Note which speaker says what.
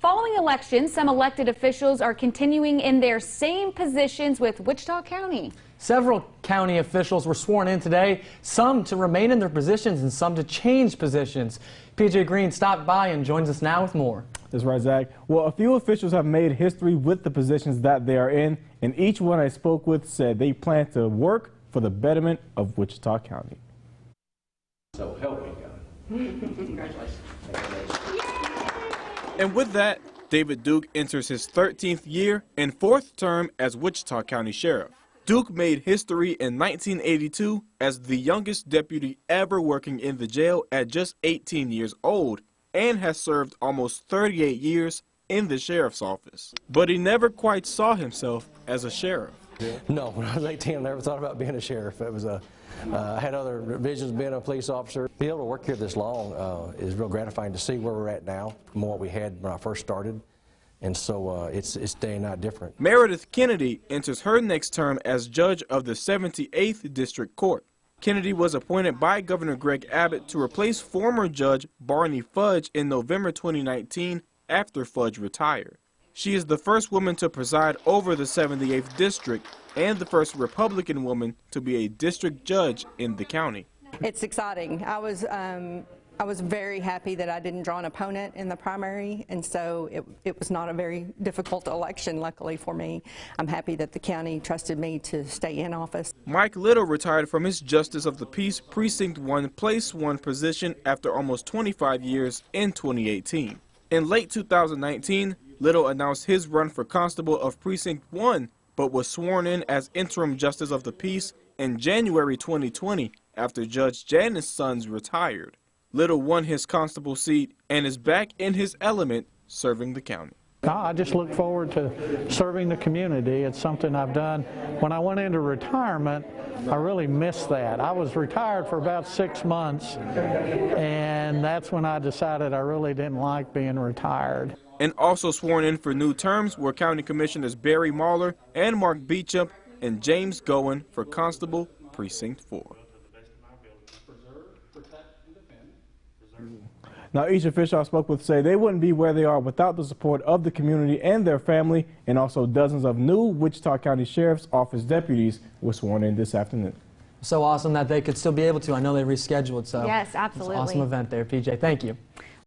Speaker 1: Following elections, some elected officials are continuing in their same positions with Wichita County.
Speaker 2: Several county officials were sworn in today, some to remain in their positions and some to change positions. PJ Green stopped by and joins us now with more.
Speaker 3: That's right, Zach. Well, a few officials have made history with the positions that they are in, and each one I spoke with said they plan to work for the betterment of Wichita County.
Speaker 4: So help me God. Congratulations.
Speaker 5: And with that, David Duke enters his 13th year and 4th term as Wichita County Sheriff. Duke made history in 1982 as the youngest deputy ever working in the jail at just 18 years old, and has served almost 38 years in the sheriff's office. But he never quite saw himself as a sheriff.
Speaker 6: No, when I was 18, I never thought about being a sheriff. It was I had other visions being a police officer. Being able to work here this long is real gratifying to see where we're at now from what we had when I first started. And so it's day and night different.
Speaker 5: Meredith Kennedy enters her next term as judge of the 78th District Court. Kennedy was appointed by Governor Greg Abbott to replace former Judge Barney Fudge in November 2019 after Fudge retired. She is the first woman to preside over the 78th District and the first Republican woman to be a district judge in the county.
Speaker 7: It's exciting. I was very happy that I didn't draw an opponent in the primary, and so it was not a very difficult election, luckily for me. I'm happy that the county trusted me to stay in office.
Speaker 5: Mike Little retired from his Justice of the Peace Precinct 1 Place 1 position after almost 25 years in 2018. In late 2019, Little announced his run for Constable of Precinct 1, but was sworn in as Interim Justice of the Peace in January 2020 after Judge Janice Sons retired. Little won his constable seat and is back in his element serving the county.
Speaker 8: I just look forward to serving the community. It's something I've done. When I went into retirement, I really missed that. I was retired for about 6 months, and that's when I decided I really didn't like being retired.
Speaker 5: And also sworn in for new terms were County Commissioners Barry Mahler and Mark Beecham and James Goen for Constable Precinct 4.
Speaker 3: Now, each official I spoke with say they wouldn't be where they are without the support of the community and their family, and also dozens of new Wichita County Sheriff's Office deputies were sworn in this afternoon.
Speaker 2: So awesome that they could still be able to. I know they rescheduled, so
Speaker 1: yes, absolutely.
Speaker 2: It's an awesome event there, PJ. Thank you.